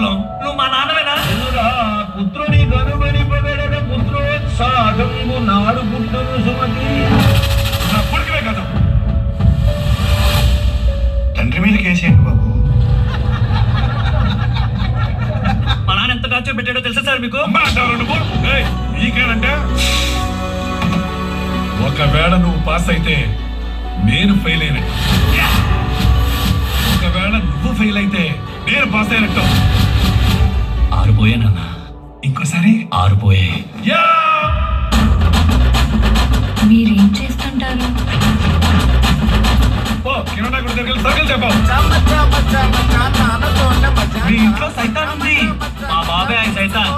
Problem? నువ్వు మా నాన్నవేనా? పుత్రుని గనుబడి పగడగ పుత్రోత్సాహంబు నాడు పుట్టును సుమతి. నా కొడుకువే కదా. తండ్రి మీద కేసేయండి బాబు. మా నాన్న ఎంత టార్చర్ పెట్టాడో తెలుసా సార్ మీకు? నీకేనంటే ఒకవేళ నువ్వు పాస్ అయితే నేను ఫెయిల్ అయినట్టు, ఒకవేళ నువ్వు ఫెయిల్ అయితే నేను పాస్ అయినట్టు. ఆరుపోయానన్నా. ఇంకోసారి 6 పోయాయి. మీరేం చేస్తుంటారు? కిరణా గుడి దగ్గర సర్కిల్ చెప్పావు. మీ ఇంట్లో సైతాన్ ఉంది. మా బాబాయ్ ఆయన సైతాన్.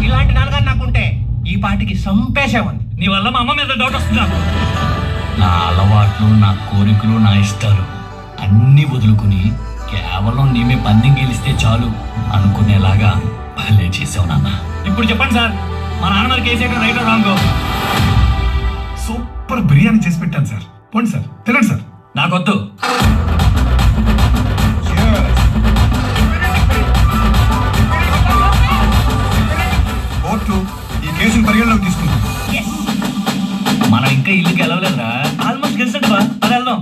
ఇలాంటి నాన్నగారు నాకుంటే ఈ పాటికి సంపేసేవాడిని. నీ వల్ల మా అమ్మ మీద డౌట్ వస్తుంది నాకు. నా అలవాట్లు, నా కోరికలు, నా ఇష్టాలు అన్నీ వదులుకుని కేవలం నీమే పందెం గెలిస్తే చాలు అనుకునేలాగా భలే చేసావు నాన్న. ఇప్పుడు చెప్పండి సార్, మా నాన్న మరి KCR right wrong? Super biryani చేసి పెట్టాను సార్. పోండి సార్, తినండి సార్. నాకొద్దు. కోర్టు ఈ కేసును పరిగణలోకి తీసుకుంటాం. మనం ఇంకా ఇల్లుకి వెళ్ళలేదురా. ఆల్మోస్ట్ గెలిచినట్టు బా. అది వెళ్దాం.